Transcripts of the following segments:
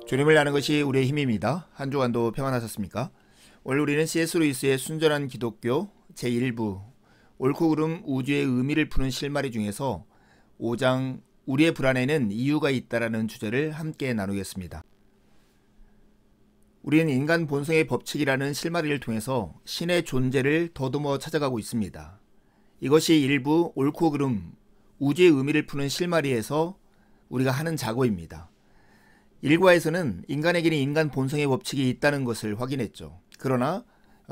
주님을 아는 것이 우리의 힘입니다. 한 주간도 평안하셨습니까? 오늘 우리는 C.S. 루이스의 순전한 기독교 제1부 옳고 그름 우주의 의미를 푸는 실마리 중에서 5장 우리의 불안에는 이유가 있다라는 주제를 함께 나누겠습니다. 우리는 인간 본성의 법칙이라는 실마리를 통해서 신의 존재를 더듬어 찾아가고 있습니다. 이것이 일부 옳고 그름 우주의 의미를 푸는 실마리에서 우리가 하는 작업입니다. 일과에서는 인간에게는 인간 본성의 법칙이 있다는 것을 확인했죠. 그러나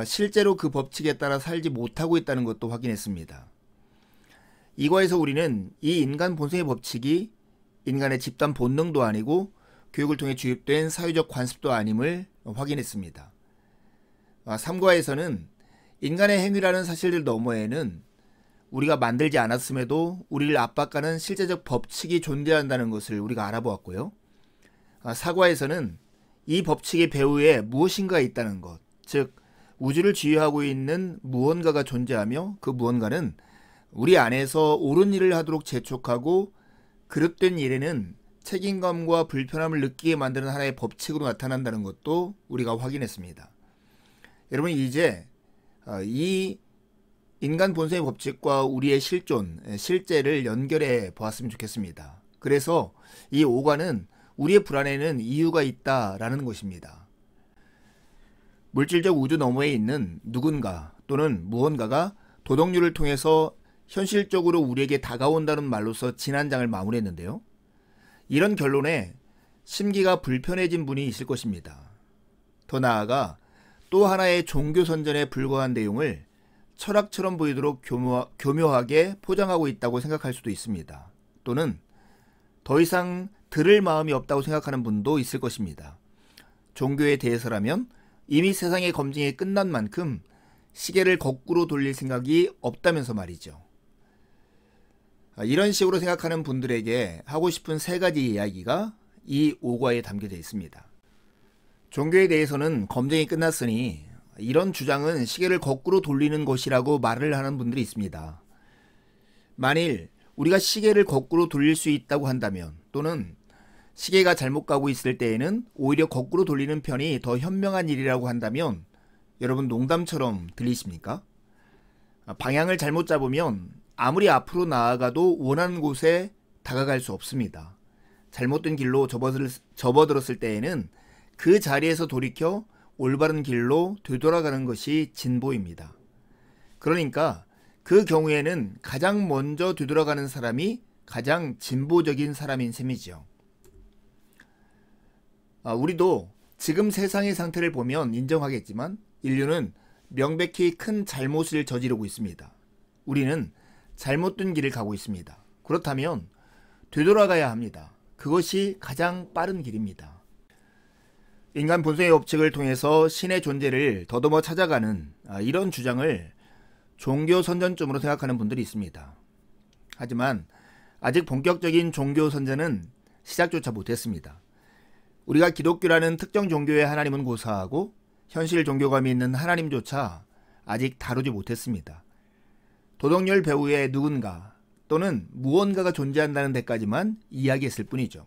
실제로 그 법칙에 따라 살지 못하고 있다는 것도 확인했습니다. 이과에서 우리는 이 인간 본성의 법칙이 인간의 집단 본능도 아니고 교육을 통해 주입된 사회적 관습도 아님을 확인했습니다. 3과에서는 인간의 행위라는 사실들 너머에는 우리가 만들지 않았음에도 우리를 압박하는 실제적 법칙이 존재한다는 것을 우리가 알아보았고요. 4과에서는 이 법칙의 배후에 무엇인가 있다는 것, 즉 우주를 지휘하고 있는 무언가가 존재하며 그 무언가는 우리 안에서 옳은 일을 하도록 재촉하고 그릇된 일에는 책임감과 불편함을 느끼게 만드는 하나의 법칙으로 나타난다는 것도 우리가 확인했습니다. 여러분, 이제 이 인간 본성의 법칙과 우리의 실제를 연결해 보았으면 좋겠습니다. 그래서 이 5과는 우리의 불안에는 이유가 있다라는 것입니다. 물질적 우주 너머에 있는 누군가 또는 무언가가 도덕률을 통해서 현실적으로 우리에게 다가온다는 말로서 지난 장을 마무리했는데요. 이런 결론에 심기가 불편해진 분이 있을 것입니다. 더 나아가 또 하나의 종교 선전에 불과한 내용을 철학처럼 보이도록 교묘하게 포장하고 있다고 생각할 수도 있습니다. 또는 더 이상 들을 마음이 없다고 생각하는 분도 있을 것입니다. 종교에 대해서라면 이미 세상의 검증이 끝난 만큼 시계를 거꾸로 돌릴 생각이 없다면서 말이죠. 이런 식으로 생각하는 분들에게 하고 싶은 3가지 이야기가 이 5과에 담겨져 있습니다. 종교에 대해서는 검증이 끝났으니 이런 주장은 시계를 거꾸로 돌리는 것이라고 말을 하는 분들이 있습니다. 만일 우리가 시계를 거꾸로 돌릴 수 있다고 한다면, 또는 시계가 잘못 가고 있을 때에는 오히려 거꾸로 돌리는 편이 더 현명한 일이라고 한다면 여러분, 농담처럼 들리십니까? 방향을 잘못 잡으면 아무리 앞으로 나아가도 원하는 곳에 다가갈 수 없습니다. 잘못된 길로 접어들었을 때에는 그 자리에서 돌이켜 올바른 길로 되돌아가는 것이 진보입니다. 그러니까 그 경우에는 가장 먼저 되돌아가는 사람이 가장 진보적인 사람인 셈이죠. 우리도 지금 세상의 상태를 보면 인정하겠지만 인류는 명백히 큰 잘못을 저지르고 있습니다. 우리는 잘못된 길을 가고 있습니다. 그렇다면 되돌아가야 합니다. 그것이 가장 빠른 길입니다. 인간 본성의 법칙을 통해서 신의 존재를 더듬어 찾아가는 이런 주장을 종교 선전점으로 생각하는 분들이 있습니다. 하지만 아직 본격적인 종교 선전은 시작조차 못했습니다. 우리가 기독교라는 특정 종교의 하나님은 고사하고 현실 종교감이 있는 하나님조차 아직 다루지 못했습니다. 도덕률 배후에 누군가 또는 무언가가 존재한다는 데까지만 이야기했을 뿐이죠.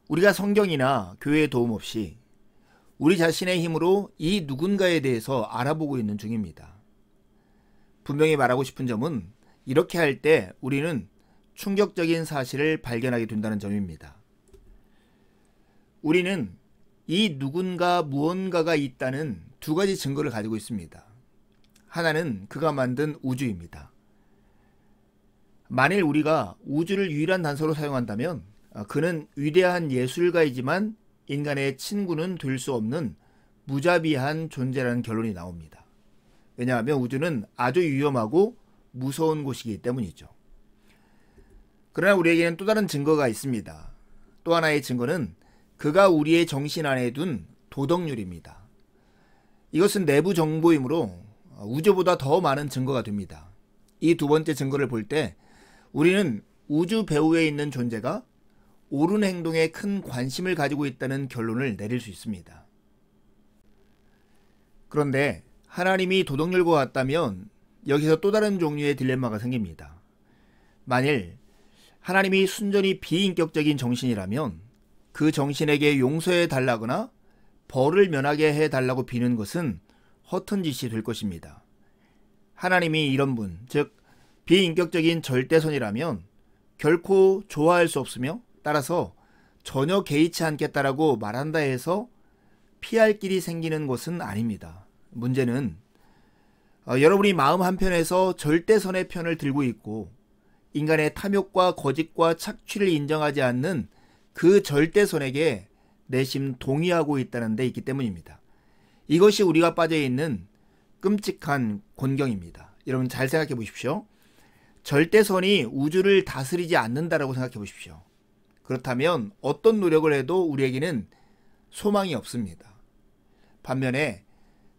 우리가 성경이나 교회의 도움 없이 우리 자신의 힘으로 이 누군가에 대해서 알아보고 있는 중입니다. 분명히 말하고 싶은 점은 이렇게 할 때 우리는 충격적인 사실을 발견하게 된다는 점입니다. 우리는 이 누군가 무언가가 있다는 2가지 증거를 가지고 있습니다. 하나는 그가 만든 우주입니다. 만일 우리가 우주를 유일한 단서로 사용한다면 그는 위대한 예술가이지만 인간의 친구는 될 수 없는 무자비한 존재라는 결론이 나옵니다. 왜냐하면 우주는 아주 위험하고 무서운 곳이기 때문이죠. 그러나 우리에게는 또 다른 증거가 있습니다. 또 하나의 증거는 그가 우리의 정신 안에 둔 도덕률입니다. 이것은 내부 정보이므로 우주보다 더 많은 증거가 됩니다. 이 2번째 증거를 볼 때 우리는 우주 배후에 있는 존재가 옳은 행동에 큰 관심을 가지고 있다는 결론을 내릴 수 있습니다. 그런데 하나님이 도덕률과 같다면 여기서 또 다른 종류의 딜레마가 생깁니다. 만일 하나님이 순전히 비인격적인 정신이라면 그 정신에게 용서해 달라거나 벌을 면하게 해 달라고 비는 것은 허튼 짓이 될 것입니다. 하나님이 이런 분, 즉 비인격적인 절대선이라면 결코 좋아할 수 없으며 따라서 전혀 개의치 않겠다라고 말한다 해서 피할 길이 생기는 것은 아닙니다. 문제는 여러분이 마음 한편에서 절대선의 편을 들고 있고 인간의 탐욕과 거짓과 착취를 인정하지 않는 그 절대선에게 내심 동의하고 있다는 데 있기 때문입니다. 이것이 우리가 빠져있는 끔찍한 곤경입니다. 여러분 잘 생각해 보십시오. 절대선이 우주를 다스리지 않는다라고 생각해 보십시오. 그렇다면 어떤 노력을 해도 우리에게는 소망이 없습니다. 반면에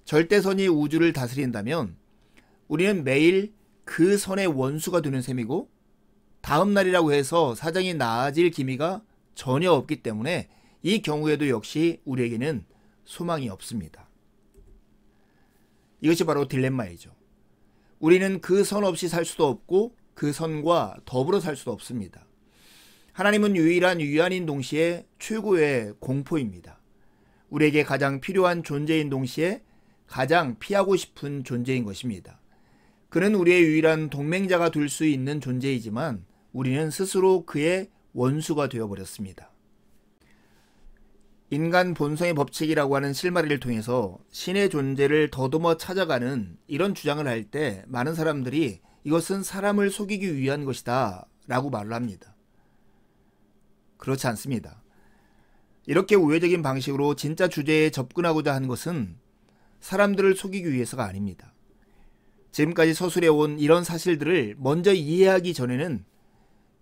절대선이 우주를 다스린다면 우리는 매일 그 선의 원수가 되는 셈이고 다음 날이라고 해서 사정이 나아질 기미가 전혀 없기 때문에 이 경우에도 역시 우리에게는 소망이 없습니다. 이것이 바로 딜레마이죠. 우리는 그 선 없이 살 수도 없고 그 선과 더불어 살 수도 없습니다. 하나님은 유일한 위안인 동시에 최고의 공포입니다. 우리에게 가장 필요한 존재인 동시에 가장 피하고 싶은 존재인 것입니다. 그는 우리의 유일한 동맹자가 될 수 있는 존재이지만 우리는 스스로 그의 원수가 되어버렸습니다. 인간 본성의 법칙이라고 하는 실마리를 통해서 신의 존재를 더듬어 찾아가는 이런 주장을 할 때 많은 사람들이 이것은 사람을 속이기 위한 것이다 라고 말을 합니다. 그렇지 않습니다. 이렇게 우회적인 방식으로 진짜 주제에 접근하고자 한 것은 사람들을 속이기 위해서가 아닙니다. 지금까지 서술해온 이런 사실들을 먼저 이해하기 전에는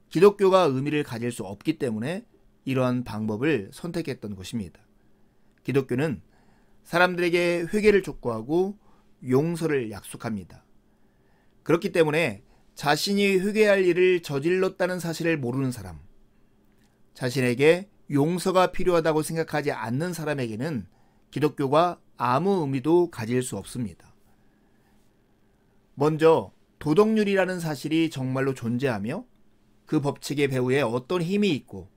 기독교가 의미를 가질 수 없기 때문에 이러한 방법을 선택했던 것입니다. 기독교는 사람들에게 회개를 촉구하고 용서를 약속합니다. 그렇기 때문에 자신이 회개할 일을 저질렀다는 사실을 모르는 사람, 자신에게 용서가 필요하다고 생각하지 않는 사람에게는 기독교가 아무 의미도 가질 수 없습니다. 먼저 도덕률이라는 사실이 정말로 존재하며 그 법칙의 배후에 어떤 힘이 있고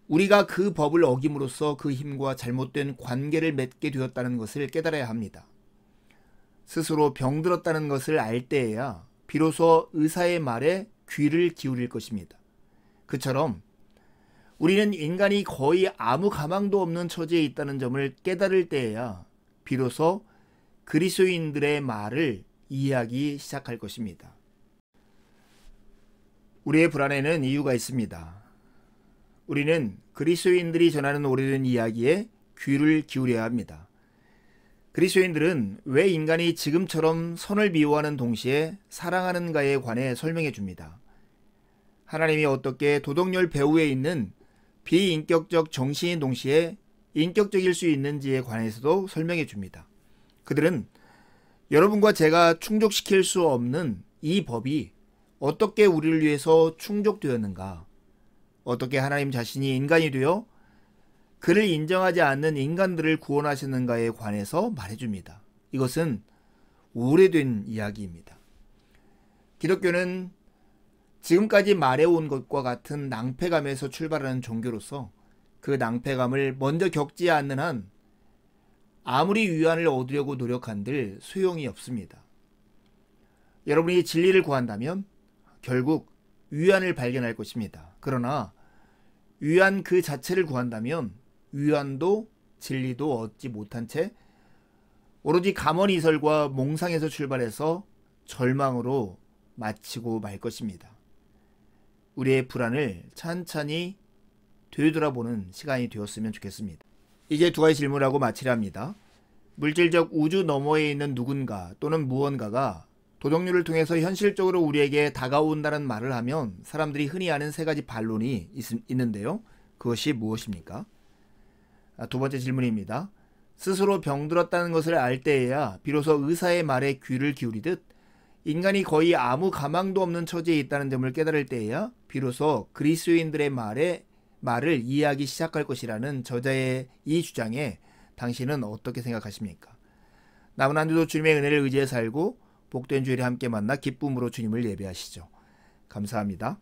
우리가 그 법을 어김으로써 그 힘과 잘못된 관계를 맺게 되었다는 것을 깨달아야 합니다. 스스로 병들었다는 것을 알 때에야 비로소 의사의 말에 귀를 기울일 것입니다. 그처럼 우리는 인간이 거의 아무 가망도 없는 처지에 있다는 점을 깨달을 때에야 비로소 그리스도인들의 말을 이해하기 시작할 것입니다. 우리의 불안에는 이유가 있습니다. 우리는 그리스도인들이 전하는 오래된 이야기에 귀를 기울여야 합니다. 그리스도인들은 왜 인간이 지금처럼 선을 미워하는 동시에 사랑하는가에 관해 설명해 줍니다. 하나님이 어떻게 도덕열 배후에 있는 비인격적 정신인 동시에 인격적일 수 있는지에 관해서도 설명해 줍니다. 그들은 여러분과 제가 충족시킬 수 없는 이 법이 어떻게 우리를 위해서 충족되었는가, 어떻게 하나님 자신이 인간이 되어 그를 인정하지 않는 인간들을 구원하셨는가에 관해서 말해줍니다. 이것은 오래된 이야기입니다. 기독교는 지금까지 말해온 것과 같은 낭패감에서 출발하는 종교로서 그 낭패감을 먼저 겪지 않는 한 아무리 위안을 얻으려고 노력한들 소용이 없습니다. 여러분이 진리를 구한다면 결국 위안을 발견할 것입니다. 그러나 위안 그 자체를 구한다면 위안도 진리도 얻지 못한 채 오로지 감언이설과 몽상에서 출발해서 절망으로 마치고 말 것입니다. 우리의 불안을 찬찬히 되돌아보는 시간이 되었으면 좋겠습니다. 이제 두 가지 질문하고 마치려 합니다. 물질적 우주 너머에 있는 누군가 또는 무언가가 도덕률을 통해서 현실적으로 우리에게 다가온다는 말을 하면 사람들이 흔히 아는 세 가지 반론이 있는데요. 그것이 무엇입니까? 두 번째 질문입니다. 스스로 병들었다는 것을 알 때에야 비로소 의사의 말에 귀를 기울이듯 인간이 거의 아무 가망도 없는 처지에 있다는 점을 깨달을 때에야 비로소 그리스도인들의 말을 이해하기 시작할 것이라는 저자의 이 주장에 당신은 어떻게 생각하십니까? 남은 한 주도 주님의 은혜를 의지해 살고 복된 주일에 함께 만나 기쁨으로 주님을 예배하시죠. 감사합니다.